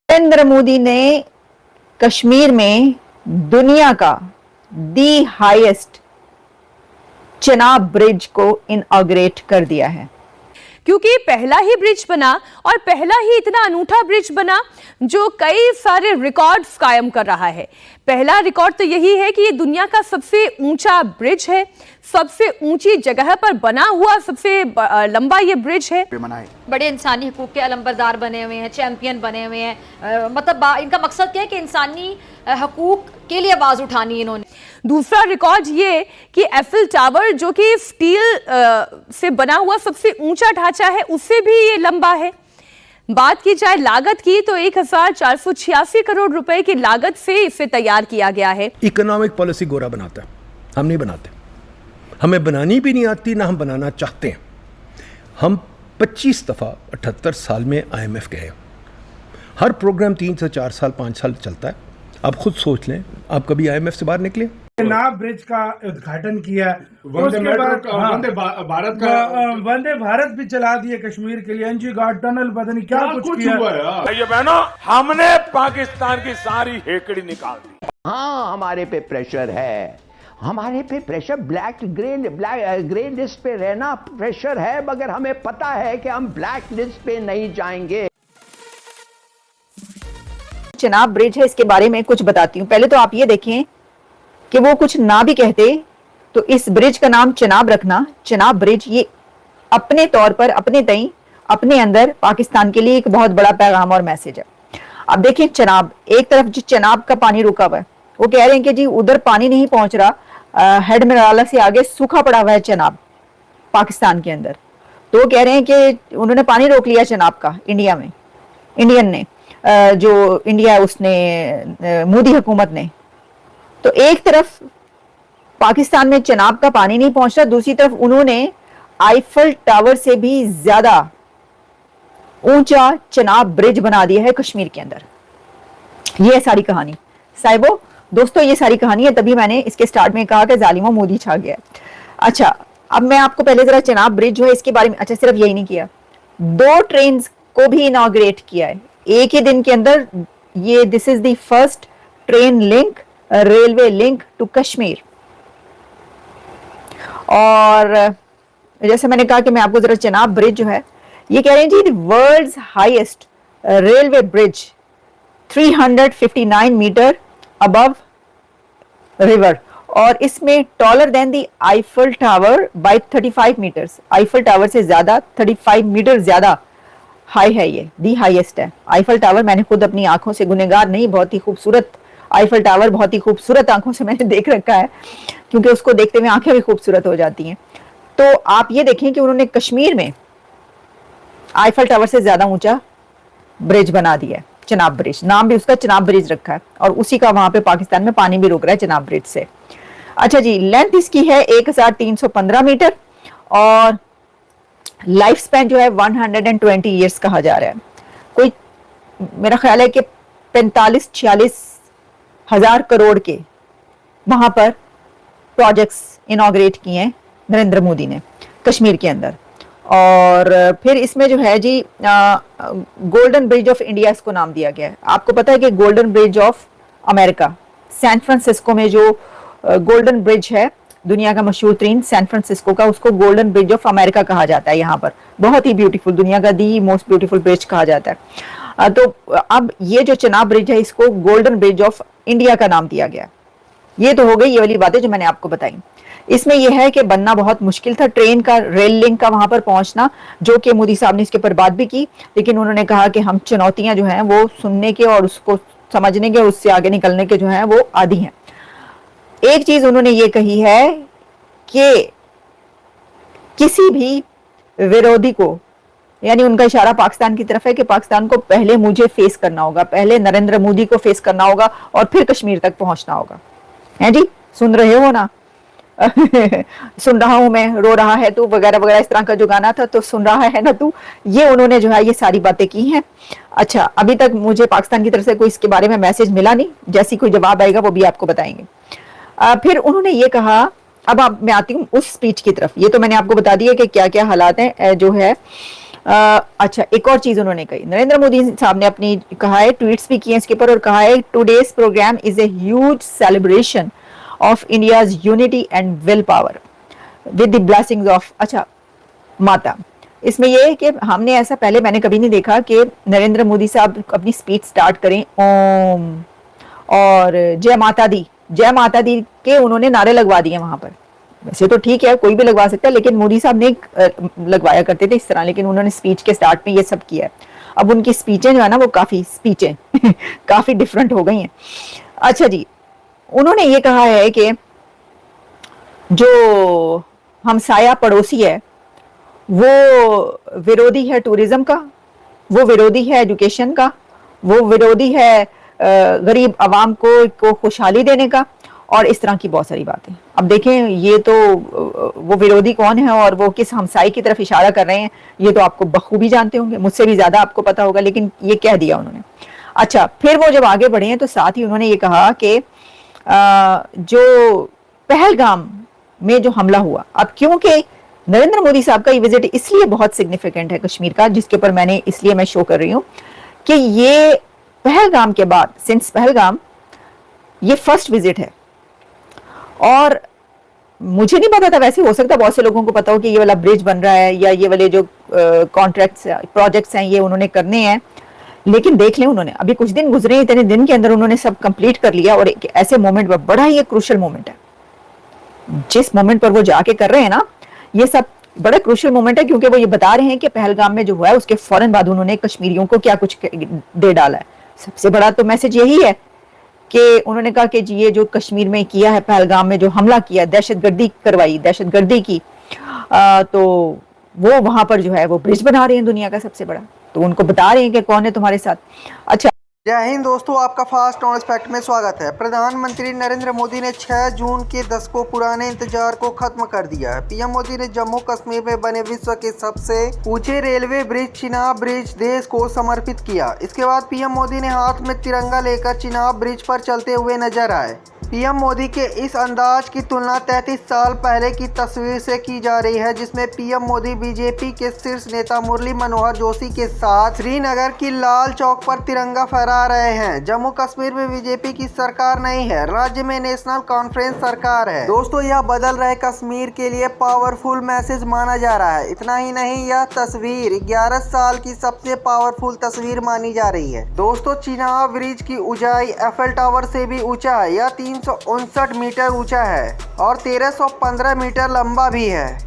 नरेंद्र मोदी ने कश्मीर में दुनिया का दी हाईएस्ट चेनाब ब्रिज को इनॉग्रेट कर दिया है, क्योंकि पहला ही ब्रिज बना और पहला ही इतना अनूठा ब्रिज बना जो कई सारे रिकॉर्ड्स कायम कर रहा है। पहला रिकॉर्ड तो यही है कि ये दुनिया का सबसे ऊंचा ब्रिज है, सबसे ऊंची जगह पर बना हुआ सबसे लंबा ये ब्रिज है। बड़े इंसानी हकूक के अलंबरदार बने हुए हैं, चैंपियन बने हुए हैं। मतलब इनका मकसद क्या है कि इंसानी हकूक के लिए आवाज उठानी इन्होंने। दूसरा रिकॉर्ड ये कि एफिल टावर जो कि स्टील से बना हुआ सबसे ऊंचा ढांचा है, उससे भी ये लंबा है। बात की जाए लागत की तो 1486 करोड़ रुपए की लागत से इसे तैयार किया गया है। इकोनॉमिक पॉलिसी गोरा बनाता है, हम नहीं बनाते, हमें बनानी भी नहीं आती, ना हम बनाना चाहते हैं। हम 25 दफा 78 साल में IMF गए, हर प्रोग्राम 3 से 4 साल 5 साल चलता है। आप खुद सोच लें, आप कभी IMF से बाहर निकले? चेनाब ब्रिज का उद्घाटन किया, वंदे भारत भी चला दिए कश्मीर के लिए, एनजी घाट टनल, पता नहीं क्या कुछ किया। भाइयों बहनों, हमने पाकिस्तान की सारी हेकड़ी निकाल दी। हाँ, हमारे पे प्रेशर है, हमारे पे प्रेशर ग्रे लिस्ट पे रहना प्रेशर है, मगर हमें पता है कि हम ब्लैक लिस्ट पे नहीं जाएंगे। चेनाब ब्रिज है, इसके बारे में कुछ बताती हूँ। पहले तो आप ये देखें कि वो कुछ ना भी कहते तो इस ब्रिज का नाम चेनाब रखना, चेनाब ब्रिज, ये अपने तौर पर अपने तई अपने अंदर पाकिस्तान के लिए एक बहुत बड़ा पैगाम और मैसेज है। अब देखें चेनाब, एक तरफ जो चेनाब का पानी रुका हुआ है, वो कह रहे हैं कि जी उधर पानी नहीं पहुंच रहा, हेड मिराला से आगे सूखा पड़ा हुआ है चेनाब पाकिस्तान के अंदर। तो वो कह रहे हैं कि उन्होंने पानी रोक लिया चेनाब का, इंडिया में, इंडियन ने, जो इंडिया है उसने, मोदी हुकूमत ने। तो एक तरफ पाकिस्तान में चेनाब का पानी नहीं पहुंच रहा, दूसरी तरफ उन्होंने आईफल टावर से भी ज्यादा ऊंचा चेनाब ब्रिज बना दिया है कश्मीर के अंदर। ये है सारी कहानी साहिबो, दोस्तों, ये सारी कहानी है। तभी मैंने इसके स्टार्ट में कहा कि जालिमों मोदी छा गया। अच्छा, अब मैं आपको पहले जरा चेनाब ब्रिज जो है इसके बारे में, अच्छा सिर्फ यही नहीं किया, 2 ट्रेन को भी इनॉग्रेट किया है एक ही दिन के अंदर। ये this is the first train link, railway link to Kashmir. और जैसे मैंने कहा कि मैं आपको जरा चेनाब ब्रिज जो है, ये कह रहे हैं जी world's highest railway bridge 359 metre above river, और इसमें taller than the Eiffel tower by 35 metres, Eiffel tower से ज्यादा 35 मीटर ज्यादा हाई है, ये दी हाईएस्ट है। आईफल टावर मैंने खुद अपनी आंखों से, गुनहगार नहीं, बहुत ही खूबसूरत आईफल टावर, बहुत ही खूबसूरत आंखों से मैंने देख रखा है, क्योंकि उसको देखते हुए आंखें भी खूबसूरत हो जाती हैं। तो आप ये देखें कि उन्होंने कश्मीर में आईफल टावर से ज्यादा ऊंचा ब्रिज बना दिया है, चेनाब ब्रिज, नाम भी उसका चेनाब ब्रिज रखा है, और उसी का वहां पे पाकिस्तान में पानी भी रुक रहा है चेनाब ब्रिज से। अच्छा जी, लेंथ इसकी है 1315 मीटर, और लाइफ स्पैन जो है 120 ईयर्स कहा जा रहा है। कोई मेरा ख्याल है कि 45-46 हजार करोड़ के वहां पर प्रोजेक्ट्स इनॉग्रेट किए हैं नरेंद्र मोदी ने कश्मीर के अंदर। और फिर इसमें जो है जी गोल्डन ब्रिज ऑफ इंडिया इसको नाम दिया गया है। आपको पता है कि golden bridge of America, San Francisco में जो गोल्डन ब्रिज है, दुनिया का मशहूर तरीन सैन फ्रांसिस्को का, उसको गोल्डन ब्रिज ऑफ अमेरिका कहा जाता है। यहाँ पर बहुत ही ब्यूटीफुल, दुनिया का दी मोस्ट ब्यूटीफुल ब्रिज कहा जाता है। तो अब ये जो चेनाब ब्रिज है, इसको गोल्डन ब्रिज ऑफ इंडिया का नाम दिया गया। ये तो हो गई ये वाली बातें जो मैंने आपको बताई। इसमें यह है कि बनना बहुत मुश्किल था, ट्रेन का, रेल लिंक का वहां पर पहुंचना, जो कि मोदी साहब ने इसके ऊपर बात भी की, लेकिन उन्होंने कहा कि हम चुनौतियां जो हैं वो सुनने के और उसको समझने के, उससे आगे निकलने के जो हैं वो आदी हैं। एक चीज उन्होंने ये कही है कि किसी भी विरोधी को, यानी उनका इशारा पाकिस्तान की तरफ है कि पाकिस्तान को पहले मुझे फेस करना होगा, पहले नरेंद्र मोदी को फेस करना होगा और फिर कश्मीर तक पहुंचना होगा। हैं जी, सुन रहे हो ना? सुन रहा हूं मैं, रो रहा है तू, वगैरह वगैरह, इस तरह का जो गाना था, तो सुन रहा है ना तू, ये उन्होंने जो है ये सारी बातें की हैं। अच्छा, अभी तक मुझे पाकिस्तान की तरफ से कोई इसके बारे में मैसेज मिला नहीं, जैसी कोई जवाब आएगा वो भी आपको बताएंगे। फिर उन्होंने ये कहा, अब मैं आती हूँ उस स्पीच की तरफ। ये तो मैंने आपको बता दिया कि क्या क्या हालात हैं जो है। अच्छा, एक और चीज उन्होंने कही, नरेंद्र मोदी साहब ने अपनी कहा है, ट्वीट्स भी किए इसके ऊपर, और कहा है today's program is a huge celebration of India's unity and will power with the blessings of, अच्छा, माता। इसमें यह है कि हमने ऐसा पहले मैंने कभी नहीं देखा कि नरेंद्र मोदी साहब अपनी स्पीच स्टार्ट करें ओम और जय माता दी, जय माता दी के उन्होंने नारे लगवा दिए वहां पर। वैसे तो ठीक है, कोई भी लगवा सकता है, लेकिन मोदी साहब ने लगवाया करते थे इस तरह, लेकिन उन्होंने स्पीच के स्टार्ट में ये सब किया है। अब उनकी स्पीचें जो है ना वो काफी स्पीचें काफी डिफरेंट हो गई हैं। अच्छा जी, उन्होंने ये कहा है कि जो हमसाया पड़ोसी है वो विरोधी है टूरिज्म का, वो विरोधी है एजुकेशन का, वो विरोधी है गरीब आवाम को खुशहाली देने का, और इस तरह की बहुत सारी बातें। अब देखें, ये तो वो विरोधी कौन है और वो किस हमसाई की तरफ इशारा कर रहे हैं, ये तो आपको बखूबी जानते होंगे, मुझसे भी ज्यादा आपको पता होगा, लेकिन ये कह दिया उन्होंने। अच्छा, फिर वो जब आगे बढ़े हैं तो साथ ही उन्होंने ये कहा कि जो पहलगाम में जो हमला हुआ, अब क्योंकि नरेंद्र मोदी साहब का ये विजिट इसलिए बहुत सिग्निफिकेंट है कश्मीर का, जिसके ऊपर मैंने इसलिए मैं शो कर रही हूँ कि ये पहलगाम के बाद, सिंस पहलगाम, ये फर्स्ट विजिट है। और मुझे नहीं पता था, वैसे हो सकता है बहुत से लोगों को पता हो कि ये वाला ब्रिज बन रहा है या ये वाले जो कॉन्ट्रैक्ट्स प्रोजेक्ट्स हैं ये उन्होंने करने हैं, लेकिन देख लें उन्होंने अभी कुछ दिन गुजरे, इतने दिन के अंदर उन्होंने सब कंप्लीट कर लिया। और एक ऐसे मोमेंट पर, बड़ा ही एक क्रूशियल मोमेंट है, जिस मोमेंट पर वो जाके कर रहे हैं ना, ये सब बड़ा क्रूशियल मोमेंट है, क्योंकि वो ये बता रहे हैं कि पहलगाम में जो हुआ है उसके फौरन बाद उन्होंने कश्मीरियों को क्या कुछ दे डाला है। सबसे बड़ा तो मैसेज यही है कि उन्होंने कहा कि जी ये जो कश्मीर में किया है, पहलगाम में जो हमला किया, दहशतगर्दी करवाई, दहशतगर्दी की, तो वो वहां पर जो है वो ब्रिज बना रहे हैं दुनिया का सबसे बड़ा, तो उनको बता रहे हैं कि कौन है तुम्हारे साथ। अच्छा, जय हिंद दोस्तों, आपका फास्ट ऑन स्पेक्ट में स्वागत है। प्रधानमंत्री नरेंद्र मोदी ने 6 जून के दशकों पुराने इंतजार को खत्म कर दिया है। पीएम मोदी ने जम्मू कश्मीर में बने विश्व के सबसे ऊंचे रेलवे ब्रिज चिनाब ब्रिज देश को समर्पित किया। इसके बाद पीएम मोदी ने हाथ में तिरंगा लेकर चिनाब ब्रिज पर चलते हुए नजर आए। पीएम मोदी के इस अंदाज की तुलना 33 साल पहले की तस्वीर से की जा रही है, जिसमें पीएम मोदी बीजेपी के शीर्ष नेता मुरली मनोहर जोशी के साथ श्रीनगर की लाल चौक पर तिरंगा फहरा रहे हैं। जम्मू कश्मीर में बीजेपी की सरकार नहीं है, राज्य में नेशनल कॉन्फ्रेंस सरकार है। दोस्तों, यह बदल रहे कश्मीर के लिए पावरफुल मैसेज माना जा रहा है। इतना ही नहीं, यह तस्वीर 11 साल की सबसे पावरफुल तस्वीर मानी जा रही है। दोस्तों, चिनाब ब्रिज की ऊंचाई एफएल टावर से भी ऊंचा है। यह 359 मीटर ऊंचा है और 1315 मीटर लंबा भी है।